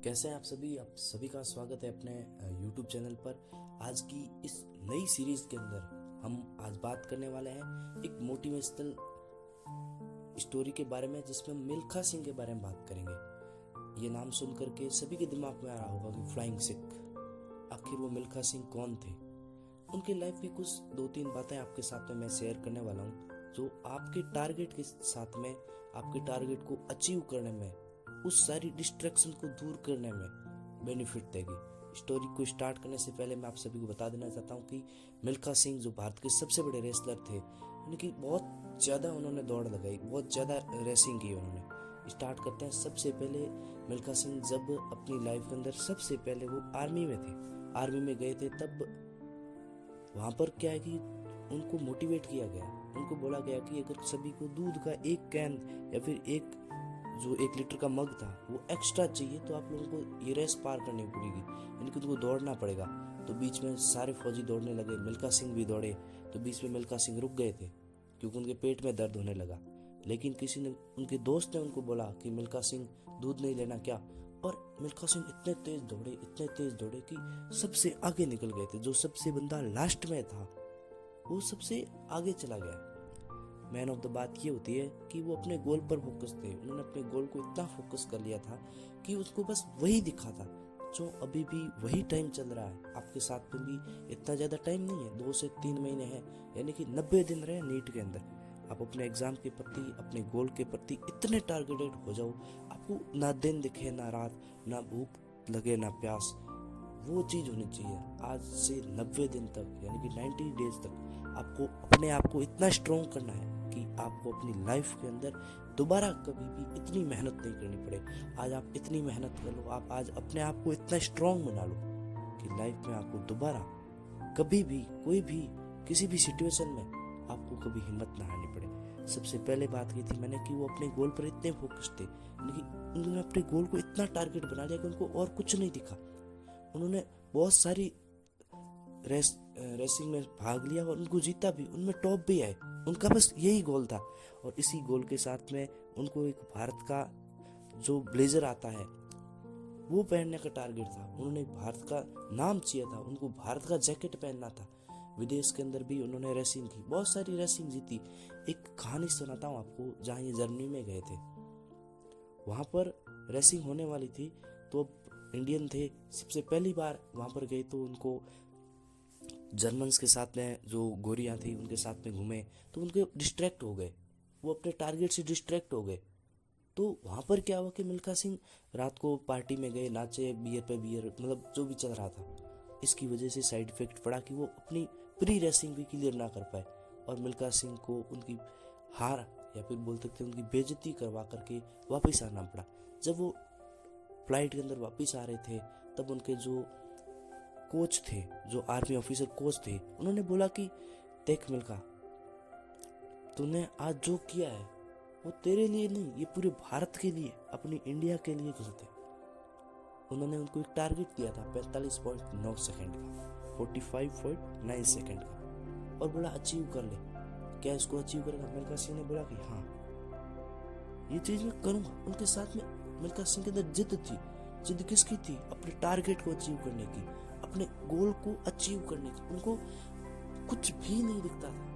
कैसे हैं आप सभी का स्वागत है अपने YouTube चैनल पर। आज की इस नई सीरीज के अंदर हम आज बात करने वाले हैं एक मोटिवेशनल स्टोरी के बारे में, जिसमें हम मिल्खा सिंह के बारे में बात करेंगे। ये नाम सुन करके सभी के दिमाग में आ रहा होगा कि फ्लाइंग सिख, आखिर वो मिल्खा सिंह कौन थे। उनकी लाइफ की कुछ 2-3 बातें आपके साथ में मैं शेयर करने वाला हूँ, जो आपके टारगेट के साथ में, आपके टारगेट को अचीव करने में, उस सारी डिस्ट्रैक्शन को दूर करने में बेनिफिट देगी। स्टोरी को स्टार्ट करने से पहले मैं आप सभी को बता देना चाहता हूँ कि मिल्खा सिंह जो भारत के सबसे बड़े रेसलर थे, यानी कि बहुत ज़्यादा उन्होंने दौड़ लगाई, बहुत ज़्यादा रेसिंग की उन्होंने। स्टार्ट करते हैं। सबसे पहले मिल्खा सिंह जब अपनी लाइफ के अंदर सबसे पहले वो आर्मी में थे, आर्मी में गए थे, तब वहाँ पर क्या है कि उनको मोटिवेट किया गया, उनको बोला गया कि अगर सभी को दूध का एक कैन या फिर एक 1 लीटर का मग था वो एक्स्ट्रा चाहिए, तो आप लोगों को ये रेस पार करनी पड़ेगी, यानी कि उनको दौड़ना पड़ेगा। तो बीच में सारे फौजी दौड़ने लगे, मिल्खा सिंह भी दौड़े। तो बीच में मिल्खा सिंह रुक गए थे क्योंकि उनके पेट में दर्द होने लगा। लेकिन किसी ने, उनके दोस्त ने उनको बोला कि मिल्खा सिंह दूध नहीं लेना क्या। और मिल्खा सिंह इतने तेज दौड़े कि सबसे आगे निकल गए थे। जो सबसे बंदा लास्ट में था वो सबसे आगे चला गया। मैन ऑफ द बात ये होती है कि वो अपने गोल पर फोकस थे। उन्होंने अपने गोल को इतना फोकस कर लिया था कि उसको बस वही दिखा था, जो अभी भी वही टाइम चल रहा है। आपके साथ में भी इतना ज़्यादा टाइम नहीं है, 2 से 3 महीने हैं, यानी कि 90 दिन रहे नीट के अंदर। आप अपने एग्जाम के प्रति, अपने गोल के प्रति इतने टारगेटेड हो जाओ, आपको ना दिन दिखे ना रात, ना भूख लगे ना प्यास। वो चीज़ होनी चाहिए। आज से 90 दिन तक, यानी कि 90 डेज तक आपको अपने आप को इतना स्ट्रॉन्ग करना है कि आपको अपनी लाइफ के अंदर दोबारा कभी भी इतनी मेहनत नहीं करनी पड़े। आज आप इतनी मेहनत कर लो, आप आज अपने आप को इतना स्ट्रॉन्ग बना लो कि लाइफ में आपको दोबारा कभी भी, कोई भी, किसी भी सिचुएशन में आपको कभी हिम्मत ना हारनी पड़े। सबसे पहले बात की थी मैंने कि वो अपने गोल पर इतने फोकस थे, यानी कि उन्होंने अपने गोल को इतना टारगेट बना लिया कि उनको और कुछ नहीं दिखा। उन्होंने बहुत सारी रेसिंग में भाग लिया और उनको जीता भी, उनमें टॉप भी आए। उनका बस यही गोल था। और इसी गोल के साथ में उनको एक भारत का जो ब्लेजर आता है वो पहनने का टारगेट था। उन्होंने भारत का नाम चाहिए था, उनको भारत का जैकेट पहनना था। विदेश के अंदर भी उन्होंने रेसिंग की, बहुत सारी रेसिंग जीती। एक कहानी सुनाता हूँ आपको, जहाँ ये जर्मनी में गए थे, वहाँ पर रेसिंग होने वाली थी। तो इंडियन थे, सबसे पहली बार वहाँ पर गए, तो उनको जर्मन्स के साथ में, जो गोरियाँ थी उनके साथ में घूमे, तो उनके डिस्ट्रैक्ट हो गए, वो अपने टारगेट से डिस्ट्रैक्ट हो गए। तो वहाँ पर क्या हुआ कि मिल्खा सिंह रात को पार्टी में गए, नाचे, बियर पे बियर, मतलब जो भी चल रहा था। इसकी वजह से साइड इफेक्ट पड़ा कि वो अपनी प्री रेसिंग भी क्लियर ना कर पाए, और मिल्खा सिंह को उनकी हार, या फिर बोल सकते हैं उनकी बेइज्जती करवा करके वापस आना पड़ा। जब वो फ्लाइट के अंदर वापस आ रहे थे, तब उनके जो कोच थे, जो आर्मी ऑफिसर कोच थे, उन्होंने बोला कि देख मिल्खा, तूने आज जो किया है वो तेरे लिए नहीं, ये पूरे भारत के लिए, अपनी इंडिया के लिए गलत है। उन्होंने उनको एक टारगेट दिया था 45.9 सेकंड का, 45.9 सेकंड का, और बोला अचीव कर ले। क्या इसको अचीव करेगा? मिल्खा सिंह ने बोला कि हाँ, ये चीज मैं करूंगा। उनके साथ में मिल्खा सिंह के अंदर जिद थी। जिद किसकी थी? अपने टारगेट को अचीव करने की, अपने गोल को अचीव करने की। उनको कुछ भी नहीं दिखता था।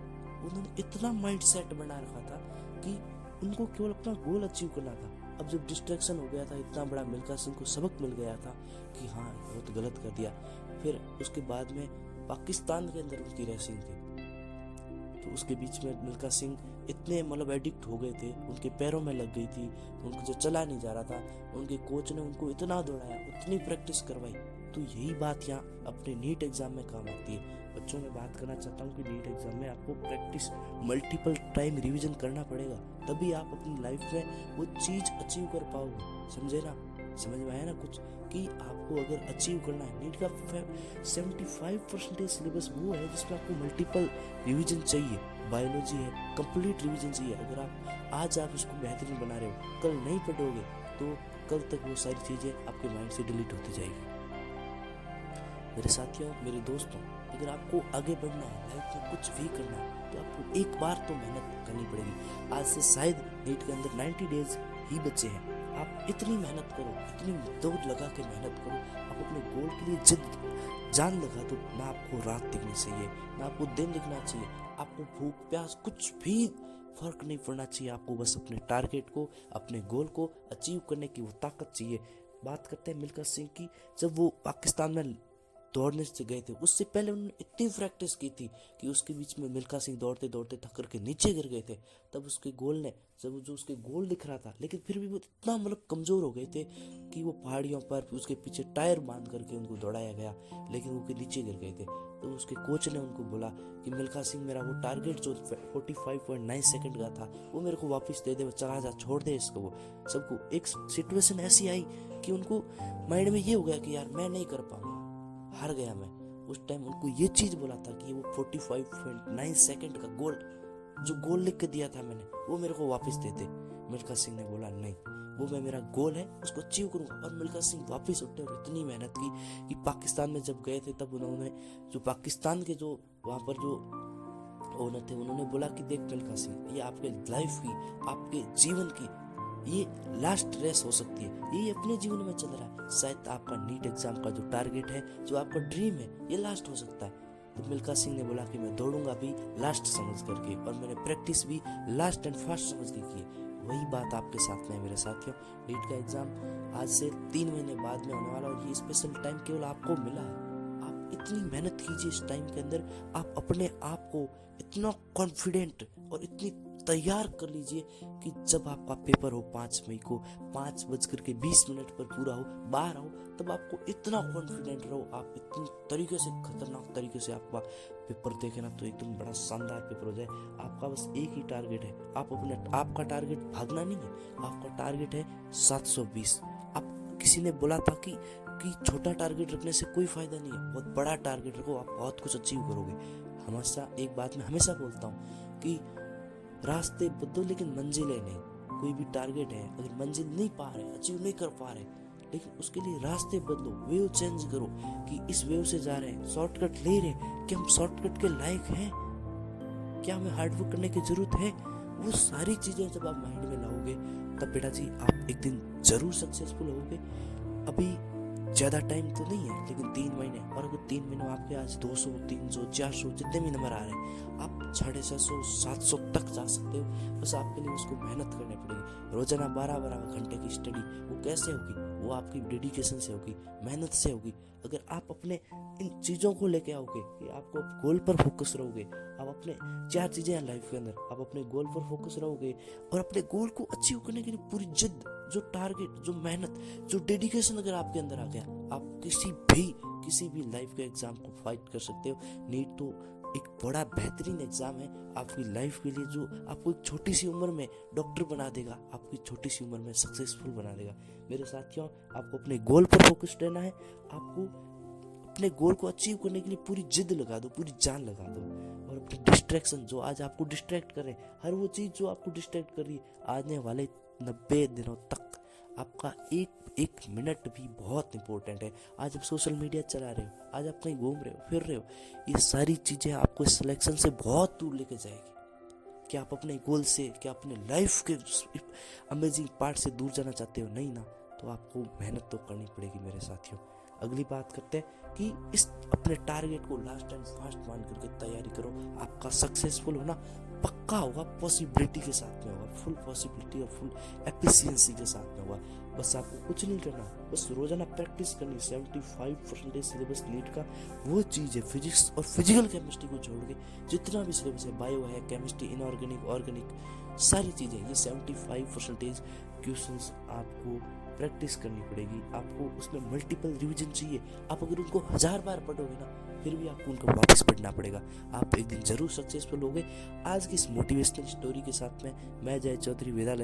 उन्होंने इतना माइंड सेट बना रखा था कि उनको केवल अपना गोल अचीव करना था। अब जब डिस्ट्रैक्शन हो गया था इतना बड़ा, मिल्खा सिंह को सबक मिल गया था कि हाँ, बहुत गलत कर दिया। फिर उसके बाद में पाकिस्तान के अंदर उनकी रेसिंग थी, तो उसके बीच में मिल्खा सिंह इतने, मतलब एडिक्ट हो गए थे, उनके पैरों में लग गई थी, उनको जो चला नहीं जा रहा था। उनके कोच ने उनको इतना दौड़ाया, उतनी प्रैक्टिस करवाई। तो यही बात यहाँ अपने नीट एग्जाम में काम आती है। बच्चों में बात करना चाहता हूँ कि नीट एग्जाम में आपको प्रैक्टिस, मल्टीपल टाइम रिवीजन करना पड़ेगा, तभी आप अपनी लाइफ में वो चीज अचीव कर पाओगे। समझे ना? समझ में आया ना कुछ? कि आपको अगर अचीव करना है, नीट का 75% सिलेबस वो है जिसमें आपको मल्टीपल रिवीजन चाहिए। बायोलॉजी है, कंप्लीट रिवीजन चाहिए। अगर आज आप उसको बेहतरीन बना रहे हो, कल नहीं पढ़ोगे तो कल तक वो सारी चीजें आपके माइंड से डिलीट होती जाएगी। मेरे साथियों, मेरे दोस्तों, अगर आपको आगे बढ़ना है, लाइफ में कुछ भी करना है, तो आपको एक बार तो मेहनत करनी पड़ेगी। आज से शायद नीट के अंदर 90 डेज ही बचे हैं, आप इतनी मेहनत करो, इतनी दौड़ लगा के मेहनत करो, आप अपने गोल के लिए जिद जान लगा दो। ना आपको रात दिखनी चाहिए, ना आपको दिन दिखना चाहिए, आपको भूख प्यास कुछ भी फर्क नहीं पड़ना चाहिए। आपको बस अपने टारगेट को, अपने गोल को अचीव करने की वो ताकत चाहिए। बात करते हैं मिल्खा सिंह की। जब वो पाकिस्तान में दौड़ने से गए थे, उससे पहले उन्होंने इतनी प्रैक्टिस की थी कि उसके बीच में मिल्खा सिंह दौड़ते दौड़ते थक कर के नीचे गिर गए थे। तब उसके गोल ने, जब जो उसके गोल दिख रहा था, लेकिन फिर भी वो इतना मतलब कमजोर हो गए थे कि वो पहाड़ियों पर उसके पीछे टायर बांध करके उनको दौड़ाया गया, लेकिन वो के नीचे गिर गए थे। तो उसके कोच ने उनको बोला कि मिल्खा सिंह, मेरा वो टारगेट जो 45.9 सेकंड का था वो मेरे को वापस दे दे, चला जा, छोड़ दे इसको। वो सबको एक सिचुएशन ऐसी आई कि उनको माइंड में ये हो गया कि यार मैं नहीं कर पाऊंगा, हार गया मैं। उस टाइम उनको ये चीज बोला था कि वो 45.9 सेकंड का गोल, जो गोल लिख के दिया था मैंने, वो मेरे को वापस दे दे। मिल्खा सिंह ने बोला नहीं, वो मैं मेरा गोल है उसको अचीव करूंगा। और मिल्खा सिंह वापस उठे और इतनी मेहनत की कि पाकिस्तान में जब गए थे तब उन्होंने जो पाकिस्तान के जो वहाँ पर जो ओनर थे, उन्होंने बोला कि देख मिल्खा सिंह, ये आपके लाइफ की, आपके जीवन की ये लास्ट रेस हो सकती है, ये अपने जीवन में चल रहा है। शायद आपका नीट एग्जाम का जो टारगेट है, जो आपका ड्रीम है, ये लास्ट हो सकता है। तो मिल्खा सिंह ने बोला कि मैं दौड़ूंगा भी लास्ट समझ करके, और मैंने प्रैक्टिस भी लास्ट एंड फास्ट समझ के की है। वही बात आपके साथ में है मेरे साथियों। नीट का एग्जाम आज से 3 महीने बाद में होने वाला, और ये स्पेशल टाइम केवल आपको मिला है। आप इतनी मेहनत कीजिए इस टाइम के अंदर, आप अपने आप को इतना कॉन्फिडेंट और इतनी तैयार कर लीजिए कि जब आपका पेपर हो 5 मई को 5:20 पर पूरा हो, बाहर आओ, तब आपको इतना कॉन्फिडेंट रहो, आप इतनी तरीके से, खतरनाक तरीके से आपका पेपर देखे ना, तो एकदम बड़ा शानदार पेपर हो जाए। आपका बस एक ही टारगेट है, आपका टारगेट भागना नहीं है, आपका टारगेट है 720। आप किसी ने बोला था कि छोटा टारगेट रखने से कोई फायदा नहीं है, बहुत बड़ा टारगेट रखो, आप बहुत कुछ अचीव करोगे। हमेशा एक बात मैं हमेशा बोलता हूँ कि रास्ते बदलो लेकिन मंजिलें नहीं। कोई भी टारगेट है, अगर मंजिल नहीं पा रहे, अचीव नहीं कर पा रहे, लेकिन उसके लिए रास्ते बदलो, वेव चेंज करो कि इस वेव से जा रहे हैं, शॉर्टकट ले रहे हैं, क्या हम शॉर्टकट के लायक हैं, क्या हमें हार्डवर्क करने की जरूरत है। वो सारी चीजें जब आप माइंड में लाओगे, तब बेटा जी आप एक दिन जरूर सक्सेसफुल होगे। अभी ज्यादा टाइम तो नहीं है, लेकिन 3 महीने, और अगर 3 महीने में आपके आज 200, 300, 400 जितने भी नंबर आ रहे हैं, आप 650, 700 तक जा सकते हो। बस आपके लिए उसको मेहनत करनी पड़ेगी। रोजाना 12-12 घंटे की स्टडी, वो कैसे होगी? वो आपकी डेडिकेशन से होगी, मेहनत से होगी। अगर आप अपने इन चीज़ों को लेके आओगे कि आपको गोल पर फोकस रहोगे, आप अपने 4 चीज़ें हैं लाइफ के अंदर, आप अपने गोल पर फोकस रहोगे और अपने गोल को अचीव करने के लिए पूरी जिद, जो टारगेट, जो मेहनत, जो डेडिकेशन अगर आपके अंदर आ गया, आप किसी भी लाइफ के एग्जाम को फाइट कर सकते हो। नीट तो एक बड़ा बेहतरीन एग्जाम है आपकी लाइफ के लिए, जो आपको एक छोटी सी उम्र में डॉक्टर बना देगा, आपकी छोटी सी उम्र में सक्सेसफुल बना देगा। मेरे साथियों, आपको अपने गोल पर फोकस रहना है। आपको अपने गोल को अचीव करने के लिए पूरी जिद लगा दो, पूरी जान लगा दो। और अपने डिस्ट्रैक्शन, जो आज आपको डिस्ट्रैक्ट कर रहे हैं, हर वो चीज़ जो आपको डिस्ट्रैक्ट कर रही है, आने वाले 90 दिनों तक आपका एक मिनट भी बहुत इंपॉर्टेंट है। आज आप सोशल मीडिया चला रहे हो, आज आप कहीं घूम रहे हो, फिर रहे हो, ये सारी चीज़ें आपको सिलेक्शन से बहुत दूर लेके जाएगी। क्या आप अपने गोल से, क्या अपने लाइफ के अमेजिंग पार्ट से दूर जाना चाहते हो? नहीं ना, तो आपको मेहनत तो करनी पड़ेगी मेरे साथियों। अगली बात करते हैं कि इस अपने टारगेट को लास्ट एंड फास्ट मान करके तैयारी करो। आपका सक्सेसफुल होना पक्का होगा, पॉसिबिलिटी के साथ में होगा, फुल पॉसिबिलिटी और फुल एफिशिएंसी के साथ में होगा। बस आपको कुछ नहीं करना, बस रोजाना प्रैक्टिस करनी। 75% सिलेबस नीट का वो चीज़ है, फिजिक्स और फिजिकल केमिस्ट्री को छोड़ के जितना भी सिलेबस है, बायो है, केमिस्ट्री, इनऑर्गेनिक, ऑर्गेनिक, सारी चीज़ें, ये 75% क्वेश्चंस आपको प्रैक्टिस करनी पड़ेगी। आपको उसमें मल्टीपल रिवीजन चाहिए। आप अगर उनको 1000 बार पढ़ोगे ना, फिर भी आपको उनको वापस पढ़ना पड़ेगा। आप एक दिन जरूर सक्सेसफुल होगे। आज की इस मोटिवेशनल स्टोरी के साथ में मैं जय चौधरी विदा लेता हूं।